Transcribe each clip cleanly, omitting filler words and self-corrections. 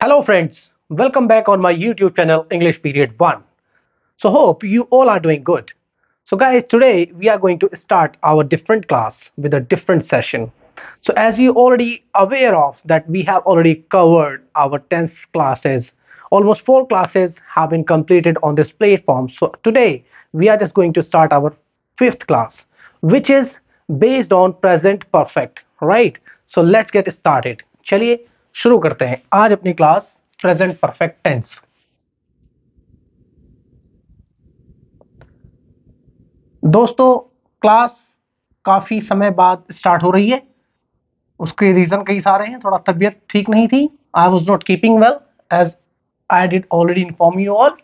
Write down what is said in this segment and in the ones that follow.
Hello friends, welcome back on my YouTube channel English Period 1. So hope you all are doing good. So guys, today we are going to start our different class with a different session. So as you already aware of that we have already covered our 10th classes. Almost 4 classes have been completed on this platform. So today we are just going to start our 5th class, which is based on present perfect, right? So let's get started. चलिए शुरू करते हैं आज अपनी class present perfect tense. दोस्तों, class काफी समय बाद स्टार्ट हो रही है। उसके रीजन कई सारे हैं। थोड़ा तबीयत ठीक नहीं थी। I was not keeping well as I did already inform you all,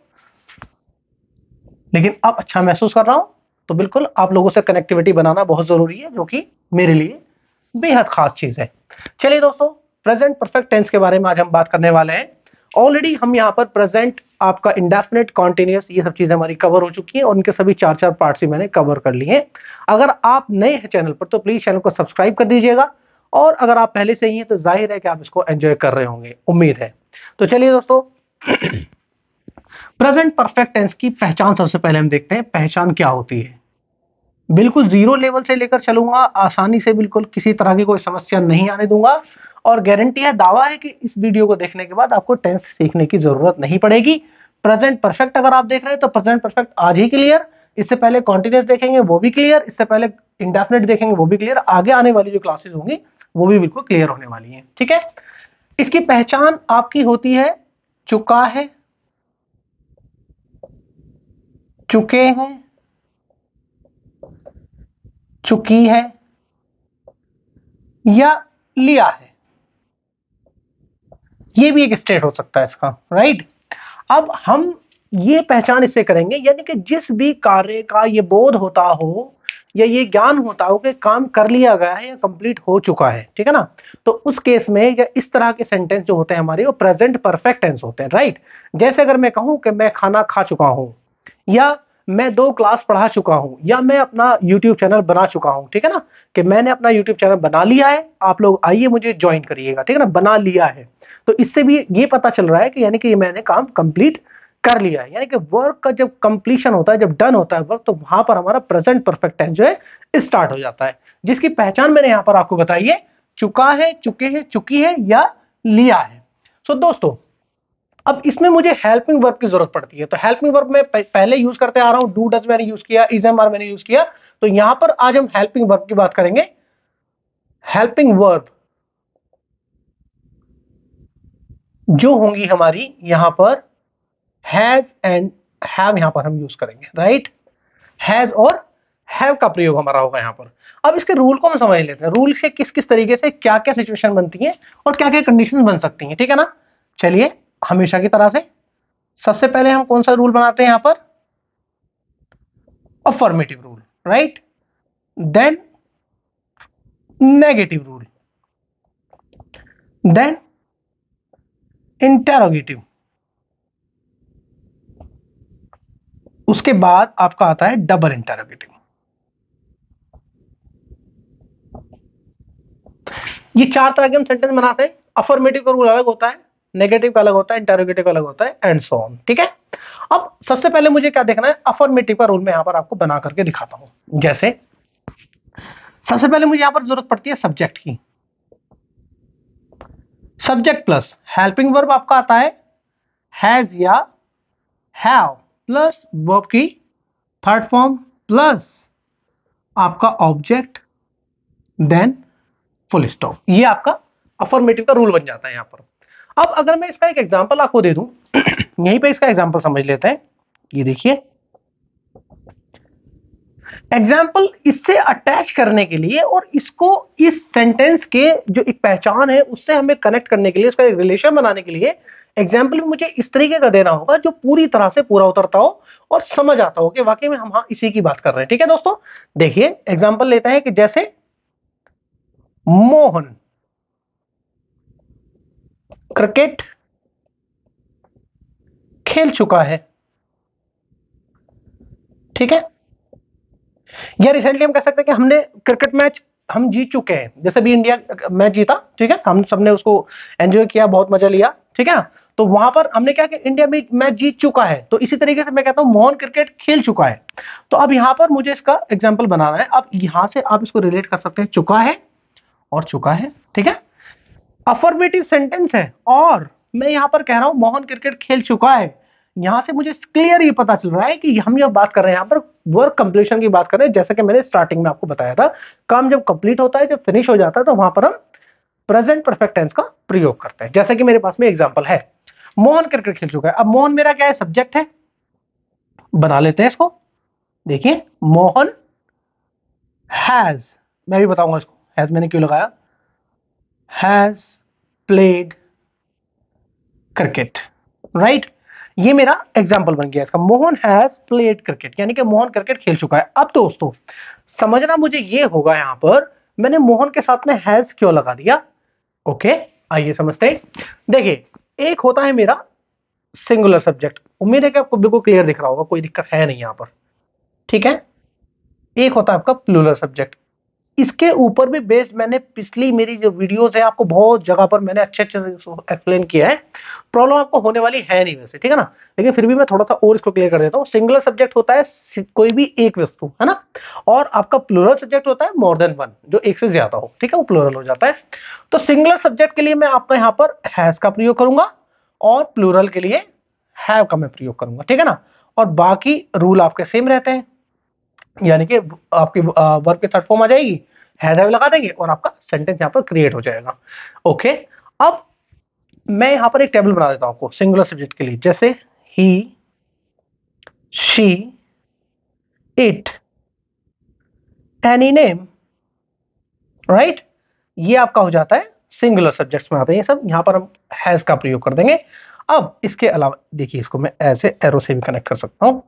लेकिन अब अच्छा महसूस कर रहा हूं। तो बिल्कुल आप लोगों से कनेक्टिविटी बनाना बहुत जरूरी है, जो कि मेरे लिए बेहद खास चीज है। चलिए दोस्तों, प्रेजेंट परफेक्ट टेंस के बारे में आज हम बात करने वाले हैं। ऑलरेडी हम यहाँ पर प्रेजेंट, आपका इंडेफिनिट, कॉन्टिन्यूअस, ये सब चीजें हमारी कवर हो चुकी हैं और उनके सभी चार चार पार्ट्स ही मैंने कवर कर लिए हैं। अगर आप नए हैं चैनल पर तो प्लीज चैनल को सब्सक्राइब कर दीजिएगा, और अगर आप पहले से ही हैं तो जाहिर है कि आप इसको एंजॉय कर रहे होंगे, उम्मीद है। तो चलिए दोस्तों, प्रेजेंट परफेक्ट टेंस की पहचान सबसे पहले हम देखते हैं। पहचान क्या होती है? बिल्कुल जीरो लेवल से लेकर चलूंगा, आसानी से, बिल्कुल किसी तरह की कोई समस्या नहीं आने दूंगा, और गारंटी है, दावा है कि इस वीडियो को देखने के बाद आपको टेंस सीखने की जरूरत नहीं पड़ेगी। प्रेजेंट परफेक्ट अगर आप देख रहे हैं तो प्रेजेंट परफेक्ट आज ही क्लियर, इससे पहले कॉन्टिन्यूअस देखेंगे वो भी क्लियर, इससे पहले इंडेफिनिट देखेंगे वो भी क्लियर, आगे आने वाली जो क्लासेस होंगी वो भी बिल्कुल क्लियर होने वाली है। ठीक है, इसकी पहचान आपकी होती है चुका है, चुके हैं, चुकी है या लिया है। ये भी एक स्टेट हो सकता है इसका, राइट। अब हम ये पहचान इससे करेंगे, यानी कि जिस भी कार्य का ये बोध होता हो या ये ज्ञान होता हो कि काम कर लिया गया है या कंप्लीट हो चुका है, ठीक है ना, तो उस केस में या इस तरह के सेंटेंस जो होते हैं हमारे, वो प्रेजेंट परफेक्ट टेंस होते हैं, राइट। जैसे अगर मैं कहूं कि मैं खाना खा चुका हूं, या मैं 2 क्लास पढ़ा चुका हूं, या मैं अपना YouTube चैनल बना चुका हूं, ठीक है ना, कि मैंने अपना YouTube चैनल बना लिया है, आप लोग आइए मुझे ज्वाइन करिएगा, ठीक है ना, बना लिया है। तो इससे भी ये पता चल रहा है कि यानी कि मैंने काम कंप्लीट कर लिया है। यानी कि वर्क का जब कंप्लीशन होता है, जब डन होता है वर्क, तो वहां पर हमारा प्रेजेंट परफेक्ट टेंस जो है स्टार्ट हो जाता है, जिसकी पहचान मैंने यहां पर आपको बताई है, चुका है, चुके हैं, चुकी है या लिया है। सो दोस्तों, अब इसमें मुझे हेल्पिंग वर्ब की जरूरत पड़ती है। तो हेल्पिंग वर्ब में पहले यूज करते आ रहा हूं, डू डज मैंने यूज किया, इज एम आर मैंने यूज किया। तो यहां पर आज हम हेल्पिंग वर्ब की बात करेंगे। हेल्पिंग वर्ब जो होंगी हमारी यहां पर हैज एंड हैव, यहां पर हम यूज करेंगे, राइट। हैज और हैव का प्रयोग हमारा होगा यहां पर। अब इसके रूल को हम समझ लेते हैं, रूल से किस किस तरीके से क्या क्या सिचुएशन बनती है और क्या क्या कंडीशन बन सकती है, ठीक है ना। चलिए, हमेशा की तरह से सबसे पहले हम कौन सा रूल बनाते हैं यहां पर? Affirmative rule, right. Then negative rule, then interrogative, उसके बाद आपका आता है डबल इंटेरोगेटिव। ये 4 तरह के हम सेंटेंस बनाते हैं। अफर्मेटिव का रूल अलग होता है, नेगेटिव का अलग होता है, इंटेरोगेटिव का अलग होता है, एंड सो ऑन, ठीक है। अब सबसे पहले मुझे क्या देखना है? अफर्मेटिव का रूल मैं यहां पर आपको बना करके दिखाता हूं। जैसे सबसे पहले मुझे यहां पर जरूरत पड़ती है सब्जेक्ट की। सब्जेक्ट प्लस हेल्पिंग वर्ब आपका आता है हैज या हैव, प्लस वर्ब की थर्ड फॉर्म, प्लस आपका ऑब्जेक्ट, देन फुल स्टॉप। ये आपका अफर्मेटिव का रूल बन जाता है यहां पर। अब अगर मैं इसका एक एग्जांपल आपको दे दूं, यहीं पे इसका एग्जांपल समझ लेते हैं। ये देखिए, एग्जाम्पल इससे अटैच करने के लिए और इसको इस सेंटेंस के जो एक पहचान है उससे हमें कनेक्ट करने के लिए, उसका एक रिलेशन बनाने के लिए एग्जाम्पल भी मुझे इस तरीके का देना होगा जो पूरी तरह से पूरा उतरता हो और समझ आता हो कि वाकई में हम हाँ इसी की बात कर रहे हैं। ठीक है दोस्तों, देखिए एग्जाम्पल लेते हैं कि जैसे मोहन क्रिकेट खेल चुका है, ठीक है। या रिसेंटली हम कह सकते हैं कि हमने क्रिकेट मैच हम जीत चुके हैं, जैसे भी इंडिया मैच जीता, ठीक है, हम सबने उसको एंजॉय किया, बहुत मजा लिया, ठीक है ना। तो वहां पर हमने क्या कि इंडिया में मैच जीत चुका है, तो इसी तरीके से मैं कहता हूं मोहन क्रिकेट खेल चुका है। तो अब यहां पर मुझे इसका एग्जाम्पल बनाना है। अब यहां से आप इसको रिलेट कर सकते हैं, चुका है और चुका है, ठीक है, अफर्मेटिव सेंटेंस है। और मैं यहां पर कह रहा हूं मोहन क्रिकेट खेल चुका है, यहां से मुझे क्लियर ये पता चल रहा है कि हम जब बात कर रहे हैं यहां पर वर्क कंप्लीशन की बात कर रहे हैं। जैसा कि मैंने स्टार्टिंग में आपको बताया था, काम जब कंप्लीट होता है, जब फिनिश हो जाता है, तो वहां पर हम प्रेजेंट परफेक्ट टेंस का प्रयोग करते हैं। जैसे कि मेरे पास में एग्जांपल है, मोहन क्रिकेट खेल चुका है। अब मोहन मेरा क्या है, सब्जेक्ट है, बना लेते हैं इसको। देखिए मोहन हैज, मैं भी बताऊंगा इसको हैज मैंने क्यों लगाया, हैज प्लेड क्रिकेट, राइट। ये मेरा एग्जांपल बन गया इसका, मोहन हैज प्लेड क्रिकेट, यानी कि मोहन क्रिकेट खेल चुका है। अब दोस्तों समझना मुझे ये होगा, यहां पर मैंने मोहन के साथ में हैज क्यों लगा दिया। ओके, आइए समझते हैं। देखिए, एक होता है मेरा सिंगुलर सब्जेक्ट, उम्मीद है कि आपको बिल्कुल क्लियर दिख रहा होगा, कोई दिक्कत है नहीं यहां पर, ठीक है। एक होता है आपका प्लूरल सब्जेक्ट। इसके ऊपर भी बेस्ड मैंने पिछली मेरी जो वीडियोस है आपको बहुत जगह पर मैंने अच्छे अच्छे से एक्सप्लेन किया है, प्रॉब्लम आपको होने वाली है नहीं वैसे, ठीक है ना। लेकिन फिर भी मैं थोड़ा सा और इसको क्लियर कर देता हूँ। सिंगुलर सब्जेक्ट होता है कोई भी एक वस्तु, है ना, और आपका प्लूरल सब्जेक्ट होता है मोर देन वन, जो एक से ज्यादा हो, ठीक है, वो प्लूरल हो जाता है। तो सिंगुलर सब्जेक्ट के लिए मैं आपका यहाँ पर हैज का प्रयोग करूंगा, और प्लूरल के लिए हैव का मैं प्रयोग करूंगा, ठीक है ना। और बाकी रूल आपके सेम रहते हैं, यानी कि आपकी वर्ब की थर्ड फॉर्म आ जाएगी, हैज हैव लगा देंगे और आपका सेंटेंस यहां पर क्रिएट हो जाएगा। ओके, अब मैं यहां पर एक टेबल बना देता हूं आपको सिंगुलर सब्जेक्ट के लिए, जैसे ही, she, it, any name, right. ये आपका हो जाता है सिंगुलर सब्जेक्ट्स में आते हैं ये सब, यहां पर हम हैज का प्रयोग कर देंगे। अब इसके अलावा देखिए, इसको मैं ऐसे एरो से भी कनेक्ट कर सकता हूं,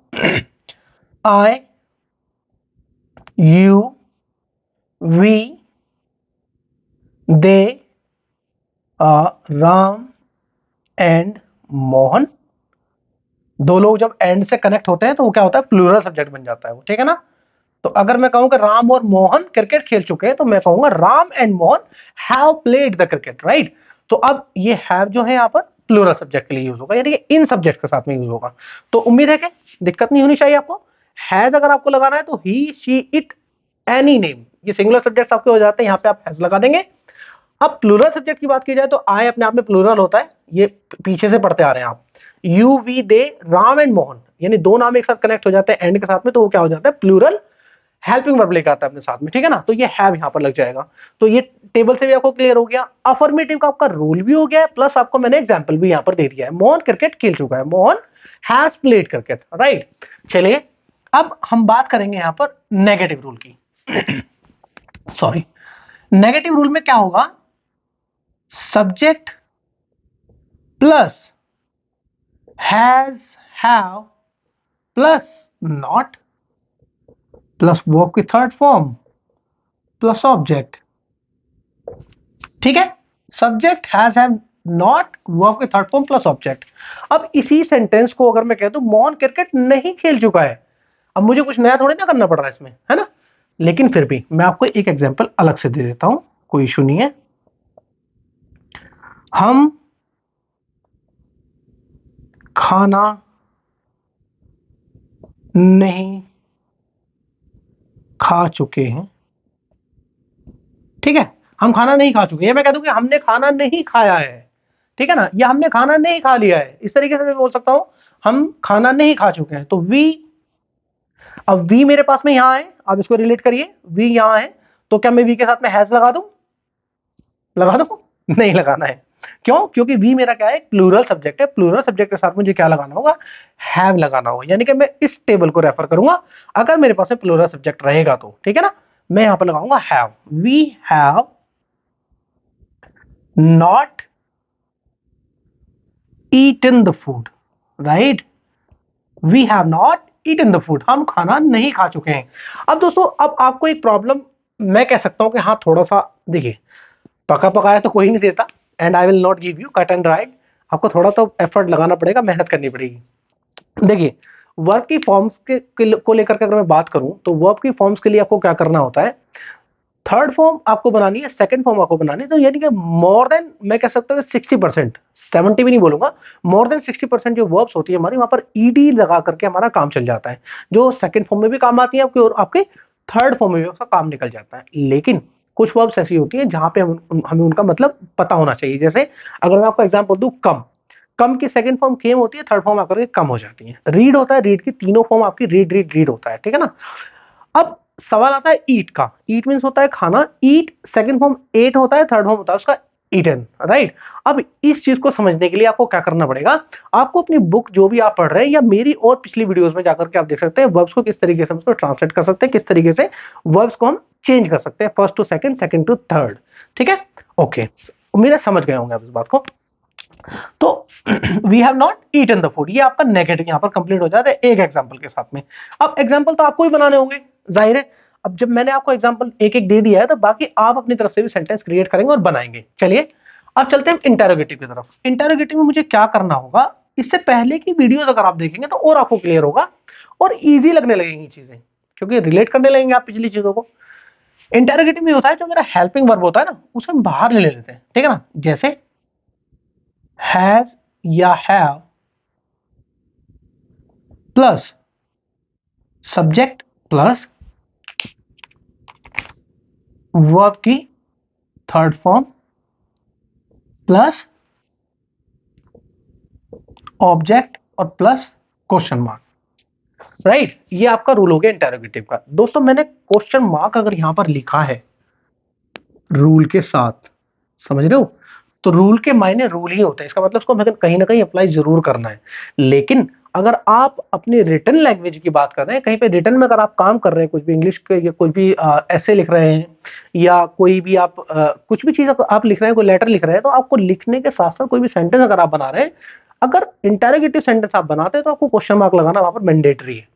I, you, we, they, Ram and Mohan. दो लोग जब एंड से कनेक्ट होते हैं तो वो क्या होता है, प्लूरल सब्जेक्ट बन जाता है वो, ठीक है ना। तो अगर मैं कहूं कि राम और मोहन क्रिकेट खेल चुके हैं, तो मैं कहूंगा Ram and Mohan have played the cricket, right. तो अब ये हैव जो है यहाँ पर प्लूरल सब्जेक्ट के लिए यूज होगा, यानी कि इन सब्जेक्ट के साथ में यूज होगा। तो उम्मीद है कि दिक्कत नहीं होनी चाहिए आपको। हैज अगर आपको लगाना है तो ही, शी, इट, एनी नेम, ये सिंगुलर सब्जेक्ट्स आपके हो जाते हैं, यहाँ पे आप हैज लगा देंगे। अब प्लूरल सब्जेक्ट की बात की जाए तो आई अपने आप में प्लूरल होता है, ये पीछे से पढ़ते आ रहे हैं आप। You, we, they, Ram and Mohan, यानी दो नाम एक साथ कनेक्ट हो जाते हैं एंड के साथ में, तो वो क्या हो जाता है, प्लूरल हेल्पिंग वर्ब लेकर आता है अपने साथ में, ठीक है ना। तो ये हैव यहां पर लग जाएगा। तो ये टेबल से भी आपको क्लियर हो गया, अफर्मेटिव का आपका रूल भी हो गया है, प्लस आपको मैंने एग्जांपल भी यहां पर दे दिया है। मोहन क्रिकेट खेल चुका है, Mohan has played cricket, right. चलिए, अब हम बात करेंगे यहां पर नेगेटिव रूल की। सॉरी, नेगेटिव रूल में क्या होगा, subject plus has, have plus not plus verb की थर्ड फॉर्म प्लस ऑब्जेक्ट, ठीक है। Subject has, have, not, verb की थर्ड फॉर्म प्लस ऑब्जेक्ट। अब इसी सेंटेंस को अगर मैं कह दूं मोहन क्रिकेट नहीं खेल चुका है, अब मुझे कुछ नया थोड़ी ना करना पड़ रहा है इसमें, है ना। लेकिन फिर भी मैं आपको एक एग्जांपल अलग से दे देता हूं, कोई इशू नहीं है। हम खाना नहीं खा चुके हैं, ठीक है। हम खाना नहीं खा चुके हैं, मैं कह दूं कि हमने खाना नहीं खाया है, ठीक है ना, या हमने खाना नहीं खा लिया है, इस तरीके से मैं बोल सकता हूं हम खाना नहीं खा चुके हैं। तो वी, अब वी मेरे पास में यहां है, आप इसको रिलेट करिए, वी यहां है, तो क्या मैं वी के साथ में हैज लगा दूं, लगा दूं, नहीं लगाना है। क्यों, क्योंकि वी मेरा क्या है, प्लूरल सब्जेक्ट है, प्लूरल सब्जेक्ट के साथ मुझे क्या लगाना होगा, हैव लगाना होगा, यानी कि मैं इस टेबल को रेफर करूंगा अगर मेरे पास में प्लूरल सब्जेक्ट रहेगा तो, ठीक है ना। मैं यहां पर लगाऊंगा have, we have not eaten the food, right, we have not eaten the food, हम खाना नहीं खा चुके हैं। अब दोस्तों, अब आपको एक प्रॉब्लम मैं कह सकता हूं कि हाँ थोड़ा सा, देखिए पका पकाया तो कोई नहीं देता, and I will not give you cut and right, आपको थोड़ा तो एफर्ट लगाना पड़ेगा, मेहनत करनी पड़ेगी। देखिए, वर्ब की फॉर्म्स को लेकर के अगर मैं बात करूं तो वर्ब की फॉर्म्स के लिए आपको क्या करना होता है, थर्ड फॉर्म आपको बनानी है, सेकंड फॉर्म आपको बनानी है, तो यानी कि मोर देन मैं कह सकता हूँ 60%, 70 भी नहीं बोलूंगा, मोर देन 60% जो वर्ब्स होती है हमारी, वहां पर ईडी लगा करके हमारा काम चल जाता है, जो सेकंड फॉर्म में भी काम आती है आपके और आपके थर्ड फॉर्म में भी उसका काम निकल जाता है। लेकिन कुछ वर्ब्स ऐसी होती हैं जहां पे हमें उनका मतलब पता होना चाहिए। जैसे अगर मैं आपको एग्जांपल दूं, कम, कम की सेकंड फॉर्म केम होती है, थर्ड फॉर्म आकर के कम हो जाती है। रीड होता है, रीड की तीनों फॉर्म आपकी रीड रीड रीड होता है, ठीक है ना। अब सवाल आता है ईट का। ईट मींस होता है खाना, ईट सेकंड फॉर्म एट होता है, थर्ड फॉर्म होता है उसका ईटन, राइट। अब इस चीज को समझने के लिए आपको क्या करना पड़ेगा, आपको अपनी बुक जो भी आप पढ़ रहे हैं या मेरी और पिछली वीडियोस में जाकर के आप देख सकते हैं वर्ब्स को किस तरीके से हम उसको ट्रांसलेट कर सकते हैं, किस तरीके से वर्ब्स को हम चेंज कर सकते हैं, first to second, second to third, ठीक है। ओके, उम्मीद है समझ गए होंगे आप इस बात को। तो we have not eaten the food, ये आपका नेगेटिव यहां पर कंप्लीट हो जाता है एक एग्जांपल के साथ में। अब एग्जांपल तो आपको ही बनाने होंगे, जाहिर है। अब जब मैंने आपको एग्जांपल एक एक दे दिया है तो बाकी आप अपनी तरफ से भी सेंटेंस क्रिएट करेंगे और बनाएंगे। चलिए अब चलते हैं इंटरोगेटिव की तरफ। इंटरोगेटिव में मुझे क्या करना होगा, इससे पहले की वीडियोस अगर आप देखेंगे तो और आपको क्लियर होगा और इजी लगने लगेंगी चीजें, क्योंकि रिलेट करने लगेंगे आप पिछली चीजों को। इंटरोगेटिव में होता है जो मेरा हेल्पिंग वर्ब होता है ना, उसे हम बाहर ले लेते हैं, ठीक है ना। जैसे हैज या have plus subject plus verb की थर्ड फॉर्म प्लस ऑब्जेक्ट और प्लस क्वेश्चन मार्क, राइट। ये आपका रूल हो गया इंटरोगेटिव का। दोस्तों मैंने क्वेश्चन मार्क अगर यहां पर लिखा है रूल के साथ, समझ रहे हो, तो रूल के मायने रूल ही होते हैं, इसका मतलब उसको हमें कहीं ना कहीं अप्लाई जरूर करना है। लेकिन अगर आप अपनी रिटन लैंग्वेज की बात कर रहे हैं, कहीं पे रिटन में अगर आप काम कर रहे हैं, कुछ भी इंग्लिश के या कुछ भी ऐसे लिख रहे हैं या कोई भी आप कुछ भी चीज आप लिख रहे हैं, कोई लेटर लिख रहे हैं, तो आपको लिखने के साथ साथ कोई भी सेंटेंस अगर आप बना रहे हैं, अगर इंटरोगेटिव सेंटेंस आप बनाते हैं तो आपको क्वेश्चन मार्क लगाना वहां पर मैंडेटरी है।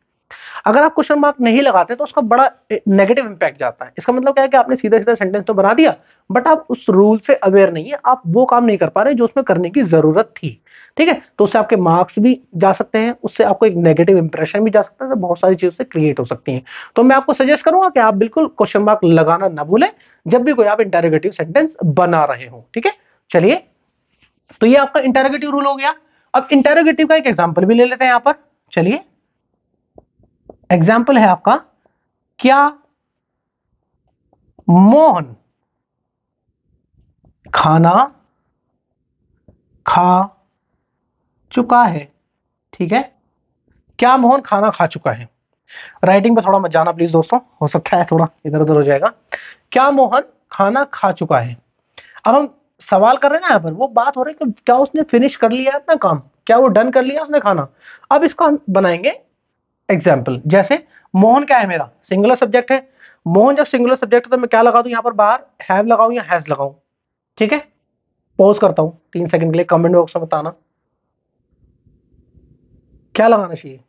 अगर आप क्वेश्चन मार्क नहीं लगाते तो उसका बड़ा नेगेटिव इंपैक्ट जाता है। इसका मतलब क्या है कि आपने सीधा सीधा सेंटेंस तो बना दिया, बट आप उस रूल से अवेयर नहीं है, आप वो काम नहीं कर पा रहे जो उसमें करने की जरूरत थी, ठीक है। तो उससे आपके मार्क्स भी जा सकते हैं, उससे आपको एक नेगेटिव इंप्रेशन भी जा सकता है, तो बहुत सारी चीजें क्रिएट हो सकती हैं। तो मैं आपको सजेस्ट करूंगा कि आप बिल्कुल क्वेश्चन मार्क लगाना ना भूलें जब भी कोई आप इंटरोगेटिव सेंटेंस बना रहे हो, ठीक है। चलिए, तो ये आपका इंटरोगेटिव रूल हो गया। अब इंटरोगेटिव का एक एग्जांपल भी ले लेते हैं यहां पर। चलिए, एग्जांपल है आपका, क्या मोहन खाना खा चुका है, ठीक है। क्या मोहन खाना खा चुका है। राइटिंग पे थोड़ा मत जाना प्लीज दोस्तों, हो सकता है थोड़ा इधर उधर हो जाएगा। क्या मोहन खाना खा चुका है। अब हम सवाल कर रहे हैं ना, यहाँ पर वो बात हो रही है कि क्या उसने फिनिश कर लिया अपना काम, क्या वो डन कर लिया उसने खाना। अब इसको हम बनाएंगे एग्जाम्पल। जैसे मोहन क्या है, मेरा सिंगुलर सब्जेक्ट है। मोहन जब सिंगुलर सब्जेक्ट है तो मैं क्या लगा दूं यहाँ पर बाहर, हैव लगाऊं या हैज लगाऊं, ठीक है। पॉज करता हूं 3 सेकंड के लिए, कमेंट बॉक्स में बताना क्या लगाना चाहिए।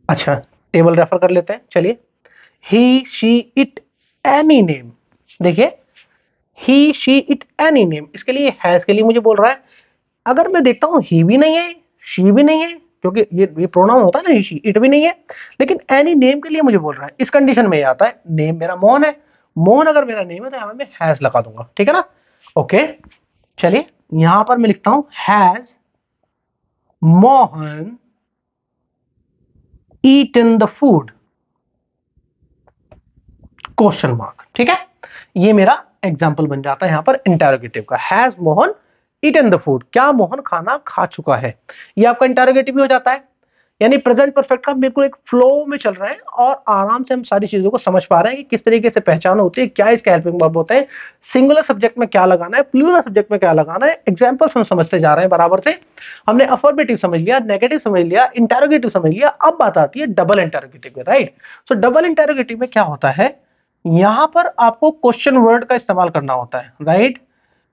अच्छा, टेबल रेफर कर लेते हैं। चलिए, ही शी इट एनी नेम, देखिए ही शी इट एनी नेम, इसके लिए हैज के लिए मुझे बोल रहा है। अगर मैं देखता हूं ही भी नहीं है, शी भी नहीं है, क्योंकि ये प्रोनाउन होता है ना, ही शी इट भी नहीं है, लेकिन एनी नेम के लिए मुझे बोल रहा है। इस कंडीशन में ये आता है, नेम मेरा मोहन है, मोहन अगर मेरा नेम है तो यहां मैं हैज लगा दूंगा, ठीक है ना। ओके, चलिए यहां पर मैं लिखता हूं has Mohan eaten the food, question mark, ठीक है। ये मेरा एग्जाम्पल बन जाता है यहां पर इंटरोगेटिव का, has Mohan eaten the food, क्या मोहन खाना खा चुका है। ये आपका इंटरोगेटिव भी हो जाता है, यानी प्रेजेंट परफेक्ट का बिल्कुल एक फ्लो में चल रहे हैं और आराम से हम सारी चीजों को समझ पा रहे हैं कि किस तरीके से पहचान होती है, क्या इसके हेल्पिंग वर्ब होते हैं, सिंगुलर सब्जेक्ट में क्या लगाना है, प्लूरल सब्जेक्ट में क्या लगाना है। एग्जांपल्स हम समझते जा रहे हैं बराबर से। हमने अफर्मेटिव समझ लिया, नेगेटिव समझ लिया, इंटरोगेटिव समझ लिया, अब बात आती है डबल इंटरोगेटिव में, राइट। सो डबल इंटरोगेटिव में क्या होता है, यहां पर आपको क्वेश्चन वर्ड का इस्तेमाल करना होता है, राइट।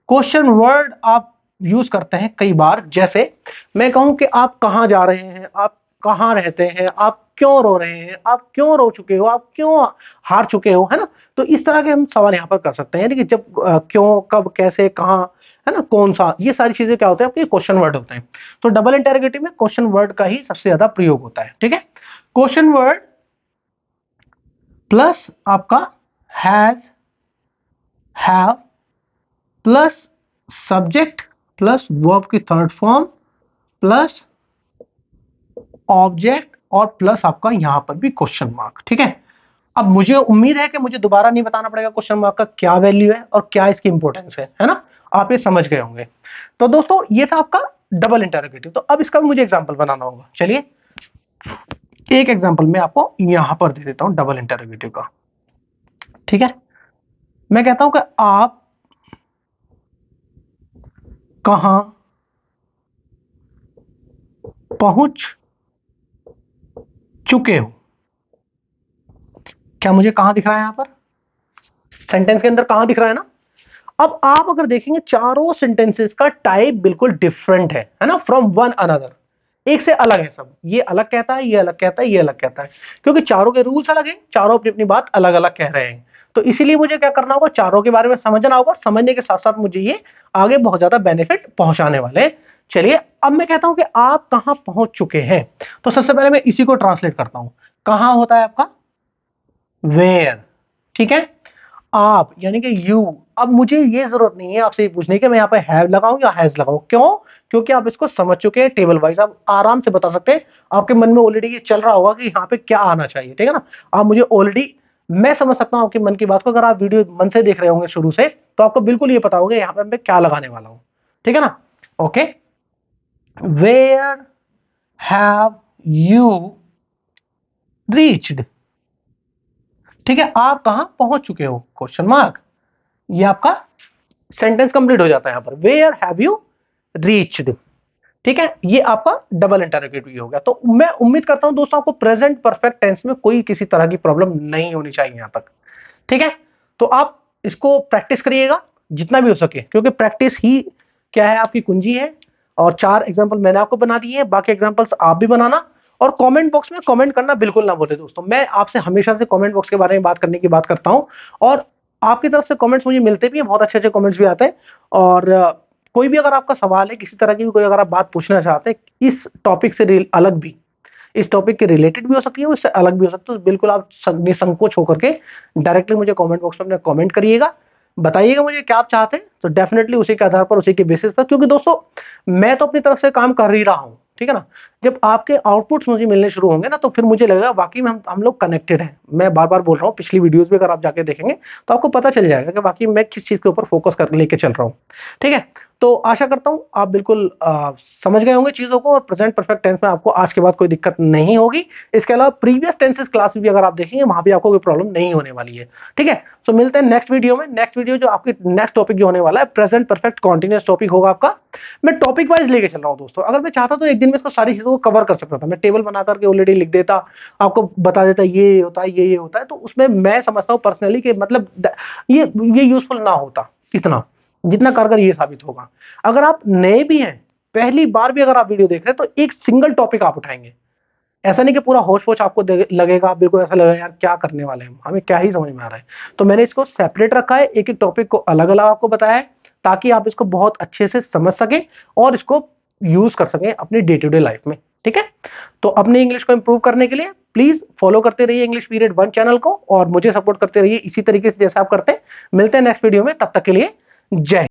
क्वेश्चन वर्ड आप यूज करते हैं कई बार। जैसे मैं कहूं कि आप कहां जा रहे हैं, आप कहां रहते हैं, आप क्यों रो रहे हैं, आप क्यों रो चुके हो, आप क्यों हार चुके हो, है ना। तो इस तरह के हम सवाल यहां पर कर सकते हैं, यानी कि जब क्यों, कब, कैसे, कहां, है ना, कौन सा, ये सारी चीजें क्या होते हैं आपके क्वेश्चन वर्ड होते हैं। तो डबल इंटरोगेटिव में क्वेश्चन वर्ड का ही सबसे ज्यादा प्रयोग होता है, ठीक है। क्वेश्चन वर्ड प्लस आपका has, have plus subject plus verb की थर्ड फॉर्म प्लस ऑब्जेक्ट और प्लस आपका यहां पर भी क्वेश्चन मार्क। ठीक है, अब मुझे उम्मीद है कि मुझे दोबारा नहीं बताना पड़ेगा क्वेश्चन मार्क का क्या वैल्यू है और क्या इसकी इंपॉर्टेंस है ना, आप ये समझ गए होंगे। तो दोस्तों ये था आपका डबल इंटरोगेटिव। तो अब इसका भी मुझे एग्जांपल बनाना होगा। चलिए एक एग्जांपल मैं आपको यहां पर दे देता हूं डबल इंटरोगेटिव का। ठीक है, मैं कहता हूं कि आप कहां पहुंच चुके हो। क्या मुझे कहां दिख रहा है यहां पर सेंटेंस के अंदर, कहां दिख रहा है ना। अब आप अगर देखेंगे चारों सेंटेंसेस का टाइप बिल्कुल डिफरेंट है ना, फ्रॉम वन अनदर, एक से अलग है सब। ये अलग कहता है, ये अलग कहता है, ये अलग कहता है, क्योंकि चारों के रूल्स अलग हैं, चारों अपनी अपनी बात अलग अलग कह रहे हैं। तो इसीलिए मुझे क्या करना होगा, चारों के बारे में समझना होगा, समझने के साथ साथ मुझे ये आगे बहुत ज्यादा बेनिफिट पहुंचाने वाले हैं। चलिए अब मैं कहता हूं कि आप कहां पहुंच चुके हैं, तो सबसे पहले मैं इसी को ट्रांसलेट करता हूं। कहां होता है आपका वेयर, ठीक है, आप यानी कि यू। अब मुझे ये जरूरत नहीं है आपसे ये पूछने की मैं यहाँ पे हैव लगाऊं या हैज लगाऊं, क्यों, क्योंकि आप इसको समझ चुके हैं टेबल वाइज, आप आराम से बता सकते हैं। आपके मन में ऑलरेडी ये चल रहा होगा कि यहाँ पे क्या आना चाहिए, ठीक है ना। आप मुझे ऑलरेडी, मैं समझ सकता हूं आपके मन की बात को। अगर आप वीडियो मन से देख रहे होंगे शुरू से, तो आपको बिल्कुल ये पता होगा यहाँ पे मैं क्या लगाने वाला हूं, ठीक है ना। Okay, where have you reached, ठीक है, आप कहां पहुंच चुके हो, क्वेश्चन मार्क। ये आपका सेंटेंस कंप्लीट हो जाता है यहां पर, वेयर हैव यू रीच्ड। ठीक है, ये आपका डबल इंटरोगेटिव हो गया। तो मैं उम्मीद करता हूं दोस्तों आपको प्रेजेंट परफेक्ट टेंस में कोई किसी तरह की प्रॉब्लम नहीं होनी चाहिए यहां तक। ठीक है, तो आप इसको प्रैक्टिस करिएगा जितना भी हो सके, क्योंकि प्रैक्टिस ही क्या है, आपकी कुंजी है। और 4 एग्जांपल मैंने आपको बना दिए हैं, बाकी एग्जांपल्स आप भी बनाना। और कमेंट बॉक्स में कमेंट करना बिल्कुल ना भूलें दोस्तों। मैं आपसे हमेशा से कमेंट बॉक्स के बारे में बात करने की बात करता हूं, और आपकी तरफ से कमेंट्स मुझे मिलते भी हैं, बहुत अच्छे अच्छे कमेंट्स भी आते हैं। और कोई भी अगर आपका सवाल है, किसी तरह की भी कोई अगर आप बात पूछना चाहते हैं इस टॉपिक से अलग भी, इस टॉपिक के रिलेटेड भी हो सकती है, उससे अलग भी हो सकती है, तो बिल्कुल आप निसंकोच होकर के डायरेक्टली मुझे कमेंट बॉक्स में अपने कमेंट करिएगा, बताइएगा मुझे क्या आप चाहते हैं। तो डेफिनेटली उसी के आधार पर, उसी के बेसिस पर, क्योंकि दोस्तों मैं तो अपनी तरफ से काम कर ही रहा हूं, ठीक है ना। जब आपके आउटपुट्स मुझे मिलने शुरू होंगे ना, तो फिर मुझे लगेगा वाकई में हम लोग कनेक्टेड हैं। मैं बार बार बोल रहा हूँ, पिछली वीडियोस भी अगर आप जाके देखेंगे तो आपको पता चल जाएगा कि वाकई मैं किस चीज के ऊपर फोकस कर लेके चल रहा हूँ। ठीक है, तो आशा करता हूं आप बिल्कुल समझ गए होंगे चीजों को, और प्रेजेंट परफेक्ट टेंस में आपको आज के बाद कोई दिक्कत नहीं होगी। इसके अलावा प्रीवियस टेंसेस क्लास भी अगर आप देखेंगे, वहां भी आपको कोई प्रॉब्लम नहीं होने वाली है। ठीक है, तो मिलते हैं नेक्स्ट वीडियो में। नेक्स्ट वीडियो जो आपकी नेक्स्ट टॉपिक जो होने वाला है, प्रेजेंट परफेक्ट कॉन्टिन्यूअस टॉपिक होगा आपका। मैं टॉपिक वाइज लेके चल रहा हूं दोस्तों। अगर मैं चाहता तो एक दिन में इसको सारी चीजों को कवर कर सकता था, मैं टेबल बना करके ऑलरेडी लिख देता, आपको बता देता ये होता है, ये होता है। तो उसमें मैं समझता हूं पर्सनली कि मतलब ये यूजफुल ना होता इतना जितना कारगर ये साबित होगा। अगर आप नए भी हैं, पहली बार भी अगर आप वीडियो देख रहे हैं, तो एक सिंगल टॉपिक आप उठाएंगे। ऐसा नहीं कि पूरा होश पोश आपको लगेगा, बिल्कुल ऐसा लगेगा यार क्या करने वाले हैं, हमें क्या ही समझ में आ रहा है। तो मैंने इसको सेपरेट रखा है, एक एक टॉपिक को अलग अलग आपको बताया है, ताकि आप इसको बहुत अच्छे से समझ सकें और इसको यूज कर सकें अपनी डे टू डे लाइफ में। ठीक है, तो अपनी इंग्लिश को इंप्रूव करने के लिए प्लीज फॉलो करते रहिए इंग्लिश पीरियड 1 चैनल को, और मुझे सपोर्ट करते रहिए इसी तरीके से जैसे आप करते हैं। मिलते हैं नेक्स्ट वीडियो में, तब तक के लिए जय।